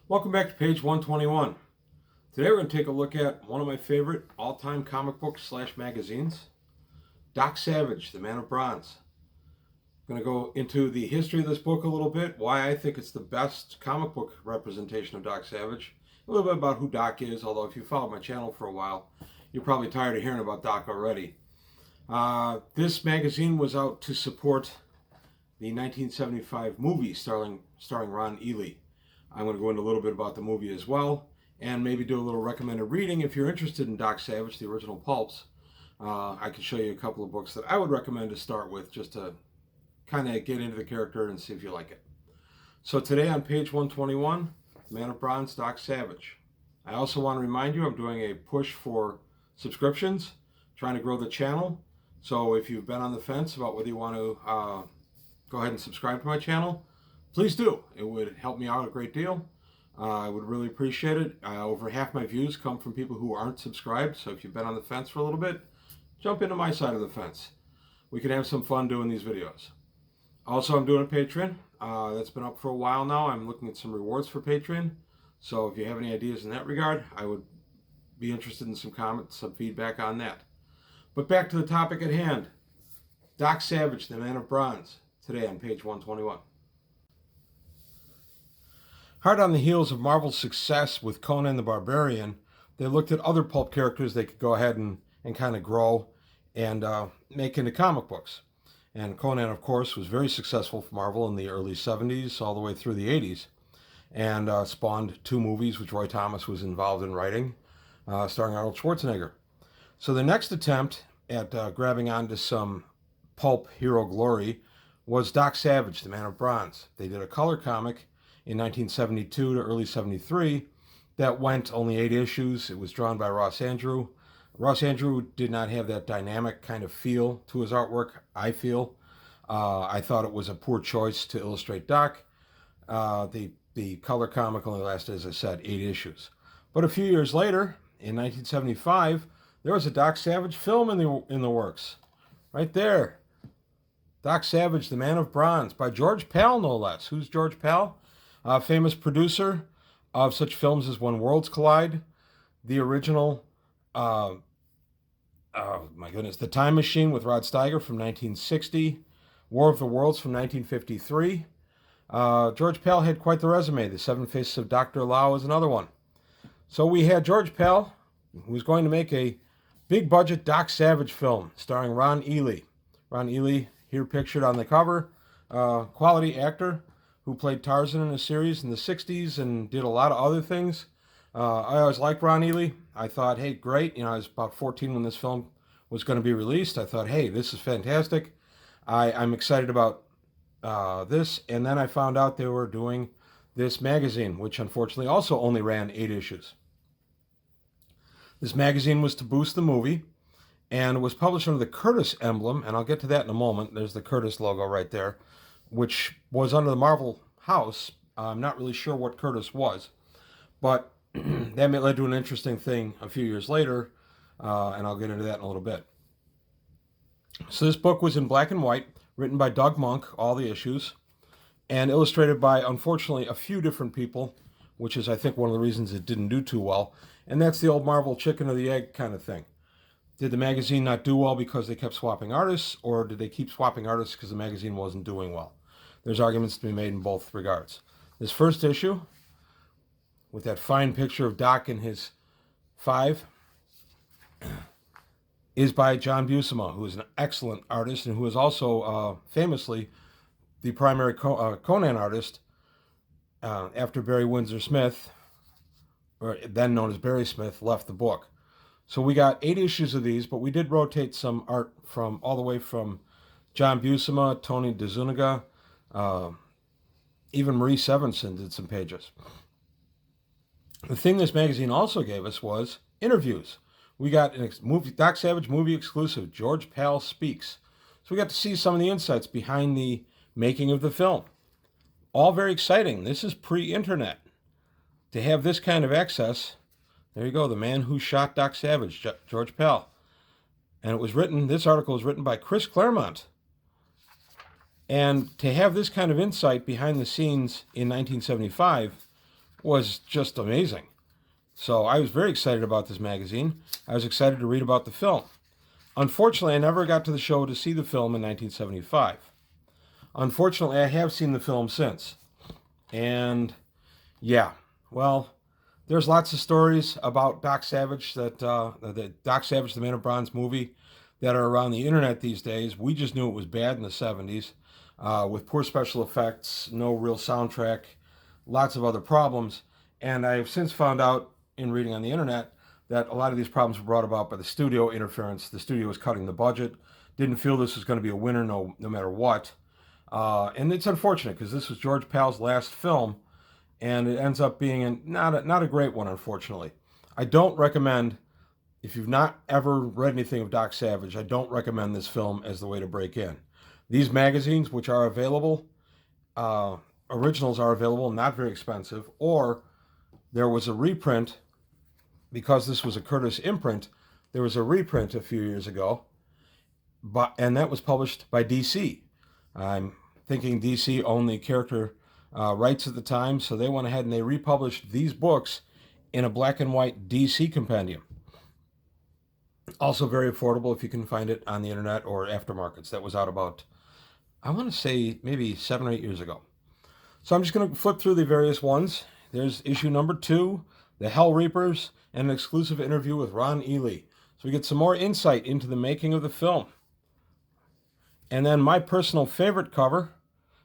Welcome back to page 121. Today we're going to take a look at one of my favorite all-time comic books / magazines, Doc Savage, The Man of Bronze. I'm going to go into the history of this book a little bit, why I think it's the best comic book representation of Doc Savage, a little bit about who Doc is, although if you followed my channel for a while, you're probably tired of hearing about Doc already. This magazine was out to support the 1975 movie starring Ron Ely. I'm going to go into a little bit about the movie as well, and maybe do a little recommended reading if you're interested in Doc Savage, the original pulps. I can show you a couple of books that I would recommend to start with, just to kind of get into the character and see if you like it. So today on page 121, Man of Bronze, Doc Savage. I also want to remind you I'm doing a push for subscriptions, trying to grow the channel. So if you've been on the fence about whether you want to go ahead and subscribe to my channel, please do. It would help me out a great deal. I would really appreciate it. Over half my views come from people who aren't subscribed, so if you've been on the fence for a little bit, jump into my side of the fence. We can have some fun doing these videos. Also, I'm doing a Patreon. That's been up for a while now. I'm looking at some rewards for Patreon. So if you have any ideas in that regard, I would be interested in some comments, some feedback on that. But back to the topic at hand. Doc Savage, the Man of Bronze, today on page 121. Hard on the heels of Marvel's success with Conan the Barbarian, they looked at other pulp characters they could go ahead and kind of grow and make into comic books. And Conan, of course, was very successful for Marvel in the early 70s all the way through the 80s, and spawned 2 movies which Roy Thomas was involved in writing, starring Arnold Schwarzenegger. So the next attempt at grabbing onto some pulp hero glory was Doc Savage, the Man of Bronze. They did a color comic in 1972 to early 73 that went only 8 issues. It was drawn by Ross Andru. Ross Andru did not have that dynamic kind of feel to his artwork, I feel. I thought it was a poor choice to illustrate Doc. The color comic only lasted, as I said, 8 issues. But a few years later, in 1975, there was a Doc Savage film in the works. Right there. Doc Savage, The Man of Bronze, by George Pal, no less. Who's George Pal? Famous producer of such films as When Worlds Collide, the original, The Time Machine with Rod Steiger from 1960, War of the Worlds from 1953. George Pal had quite the resume. The Seven Faces of Dr. Lao is another one. So we had George Pal, who was going to make a big-budget Doc Savage film starring Ron Ely. Ron Ely, here pictured on the cover, quality actor, who played Tarzan in a series in the 60s and did a lot of other things. I always liked Ron Ely. I thought, hey, great. I was about 14 when this film was going to be released. I thought, hey, this is fantastic. I'm excited about this. And then I found out they were doing this magazine, which unfortunately also only ran 8 issues. This magazine was to boost the movie and was published under the Curtis emblem, and I'll get to that in a moment. There's the Curtis logo right there, which was under the Marvel house. I'm not really sure what Curtis was, but that led to an interesting thing a few years later, and I'll get into that in a little bit. So this book was in black and white, written by Doug Monk, all the issues, and illustrated by, unfortunately, a few different people, which is, I think, one of the reasons it didn't do too well, and that's the old Marvel chicken or the egg kind of thing. Did the magazine not do well because they kept swapping artists, or did they keep swapping artists because the magazine wasn't doing well? There's arguments to be made in both regards. This first issue, with that fine picture of Doc in his 5, is by John Buscema, who is an excellent artist and who is also famously the primary Conan artist after Barry Windsor Smith, or then known as Barry Smith, left the book. So we got 8 issues of these, but we did rotate some art from all the way from John Buscema, Tony DeZuniga, even Marie Sevenson did some pages. The thing this magazine also gave us was interviews. We got a Doc Savage movie exclusive, George Pal Speaks. So we got to see some of the insights behind the making of the film. All very exciting. This is pre-internet. To have this kind of access, there you go, the man who shot Doc Savage, George Pal. And it was written, this article was written by Chris Claremont. And to have this kind of insight behind the scenes in 1975 was just amazing. So I was very excited about this magazine. I was excited to read about the film. Unfortunately, I never got to the show to see the film in 1975. Unfortunately, I have seen the film since. And yeah, well, there's lots of stories about Doc Savage, the Doc Savage, the Man of Bronze movie, that are around the internet these days. We just knew it was bad in the 70s, with poor special effects, no real soundtrack, lots of other problems. And I have since found out in reading on the internet that a lot of these problems were brought about by the studio interference. The studio was cutting the budget, didn't feel this was going to be a winner no matter what. And it's unfortunate because this was George Pal's last film, and it ends up being not a great one, unfortunately. I don't recommend, if you've not ever read anything of Doc Savage, I don't recommend this film as the way to break in. These magazines, which are available, originals are available, not very expensive, or there was a reprint, because this was a Curtis imprint, there was a reprint a few years ago, and that was published by DC. I'm thinking DC owned the character rights at the time, so they went ahead and they republished these books in a black and white DC compendium. Also very affordable if you can find it on the internet or aftermarkets. That was out about, I want to say, maybe 7 or 8 years ago. So I'm just going to flip through the various ones. There's issue number 2, The Hell Reapers, and an exclusive interview with Ron Ely. So we get some more insight into the making of the film. And then my personal favorite cover,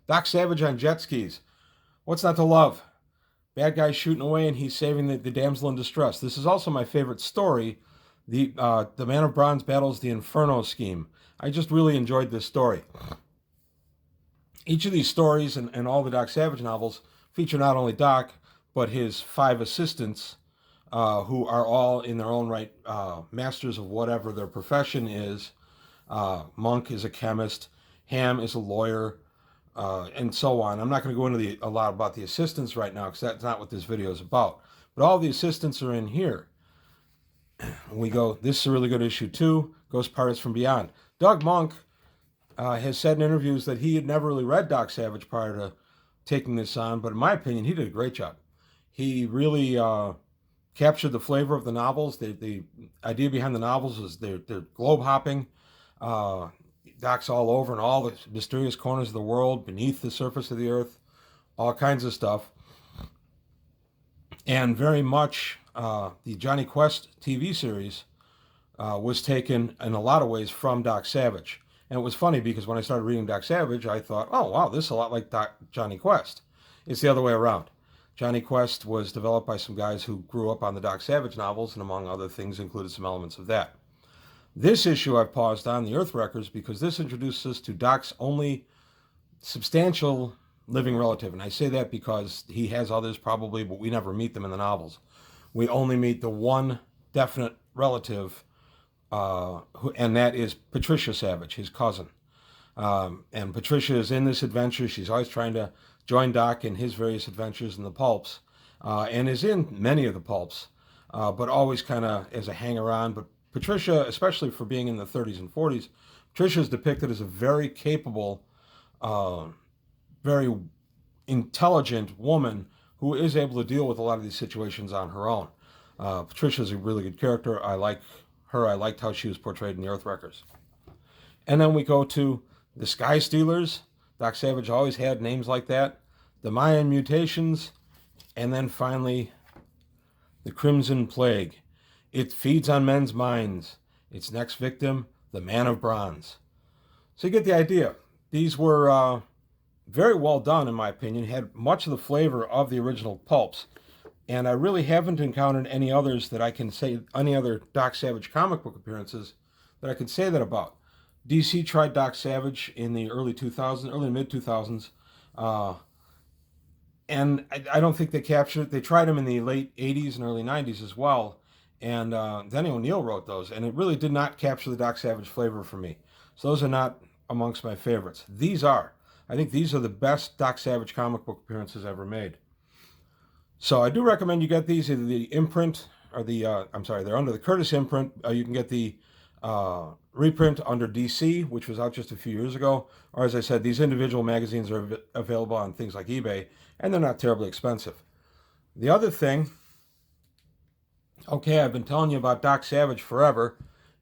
Doc Savage on jet skis. What's not to love? Bad guy shooting away and he's saving the damsel in distress. This is also my favorite story. The Man of Bronze battles the Inferno scheme. I just really enjoyed this story. Each of these stories and all the Doc Savage novels feature not only Doc, but his 5 assistants, who are all in their own right masters of whatever their profession is. Monk is a chemist, Ham is a lawyer, and so on. I'm not going to go into a lot about the assistants right now because that's not what this video is about. But all the assistants are in here. We go, this is a really good issue too, Ghost Pirates from Beyond. Doug Monk has said in interviews that he had never really read Doc Savage prior to taking this on, but in my opinion, he did a great job. He really captured the flavor of the novels. The idea behind the novels is they're globe hopping. Doc's all over in all the mysterious corners of the world, beneath the surface of the earth, all kinds of stuff. And very much the Johnny Quest TV series was taken in a lot of ways from Doc Savage. And it was funny because when I started reading Doc Savage, I thought, oh, wow, this is a lot like Johnny Quest. It's the other way around. Johnny Quest was developed by some guys who grew up on the Doc Savage novels, and among other things included some elements of that. This issue I've paused on, the Earthwreckers, because this introduces us to Doc's only substantial living relative. And I say that because he has others probably, but we never meet them in the novels. We only meet the one definite relative, and that is Patricia Savage, his cousin. And Patricia is in this adventure. She's always trying to join Doc in his various adventures in the pulps, and is in many of the pulps, but always kind of as a hanger-on. But Patricia, especially for being in the 30s and 40s, Patricia is depicted as a very capable, very intelligent woman who is able to deal with a lot of these situations on her own. Patricia is a really good character. I like her. I liked how she was portrayed in the Earthwreckers. And then we go to the Sky Stealers. Doc Savage always had names like that. The Mayan Mutations. And then finally, the Crimson Plague. It feeds on men's minds. Its next victim, the Man of Bronze. So you get the idea. These were very well done, in my opinion. Had much of the flavor of the original pulps. And I really haven't encountered any others that I can say, any other Doc Savage comic book appearances that I can say that about. DC tried Doc Savage in the early mid 2000s, and I don't think they captured it. They tried him in the late 80s and early 90s as well, and Denny O'Neil wrote those, and it really did not capture the Doc Savage flavor for me. So those are not amongst my favorites. These are. I think these are the best Doc Savage comic book appearances ever made. So I do recommend you get these, either the imprint or they're under the Curtis imprint. You can get the reprint under DC, which was out just a few years ago. Or as I said, these individual magazines are available on things like eBay, and they're not terribly expensive. The other thing, okay, I've been telling you about Doc Savage forever.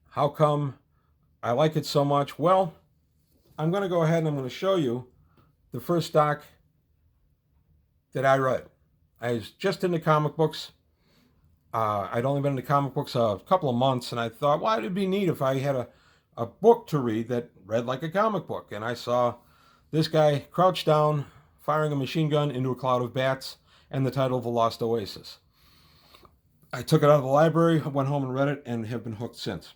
How come I like it so much? Well, I'm going to go ahead and I'm going to show you the first Doc that I read. I was just into comic books. I'd only been into comic books a couple of months, and I thought, well, it'd be neat if I had a book to read that read like a comic book. And I saw this guy crouched down, firing a machine gun into a cloud of bats, and the title of The Lost Oasis. I took it out of the library, went home and read it, and have been hooked since.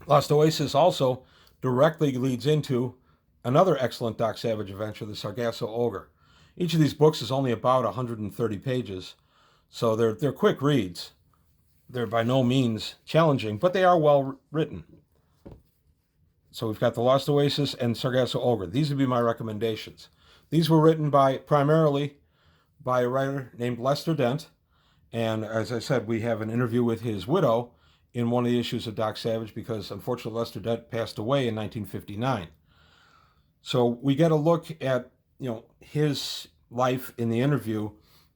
Lost Oasis also directly leads into another excellent Doc Savage adventure, The Sargasso Ogre. Each of these books is only about 130 pages, so they're quick reads. They're by no means challenging, but they are well written. So we've got The Lost Oasis and Sargasso Ogre. These would be my recommendations. These were written primarily by a writer named Lester Dent, and as I said, we have an interview with his widow in one of the issues of Doc Savage because unfortunately Lester Dent passed away in 1959. So we get a look at his life in the interview,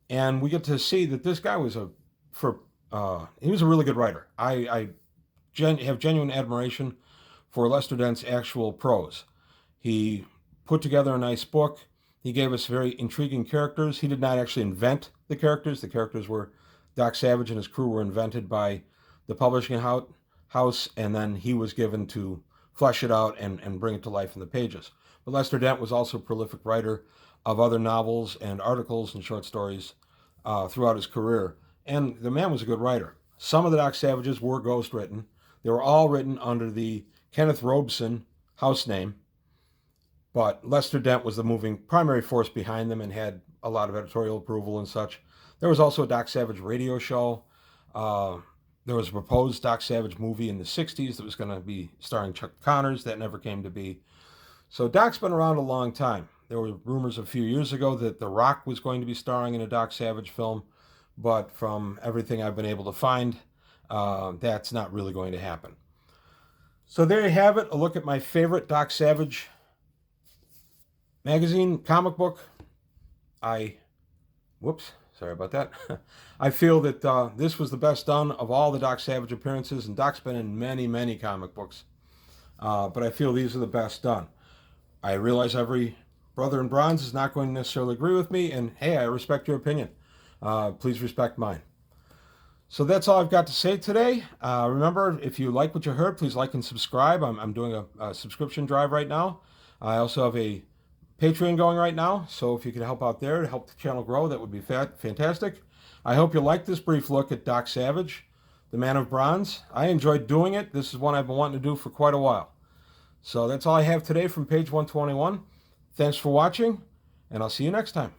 and we get to see that this guy was he was a really good writer. I have genuine admiration for Lester Dent's actual prose. He put together a nice book. He gave us very intriguing characters. He did not actually invent the characters. The characters were Doc Savage and his crew were invented by the publishing house, and then he was given to flesh it out and bring it to life in the pages. But Lester Dent was also a prolific writer of other novels and articles and short stories throughout his career. And the man was a good writer. Some of the Doc Savages were ghost written. They were all written under the Kenneth Robeson house name, but Lester Dent was the moving primary force behind them and had a lot of editorial approval and such. There was also a Doc Savage radio show. There was a proposed Doc Savage movie in the 60s that was going to be starring Chuck Connors. That never came to be. So Doc's been around a long time. There were rumors a few years ago that The Rock was going to be starring in a Doc Savage film, but from everything I've been able to find, that's not really going to happen. So there you have it, a look at my favorite Doc Savage magazine, comic book. Sorry about that. I feel that this was the best done of all the Doc Savage appearances, and Doc's been in many, many comic books. But I feel these are the best done. I realize every brother in bronze is not going to necessarily agree with me, and hey, I respect your opinion. Please respect mine. So that's all I've got to say today. Remember, if you like what you heard, please like and subscribe. I'm doing a subscription drive right now. I also have a Patreon going right now, so if you could help out there to help the channel grow, that would be fantastic. I hope you liked this brief look at Doc Savage, the Man of Bronze. I enjoyed doing it. This is one I've been wanting to do for quite a while. So that's all I have today from page 121. Thanks for watching, and I'll see you next time.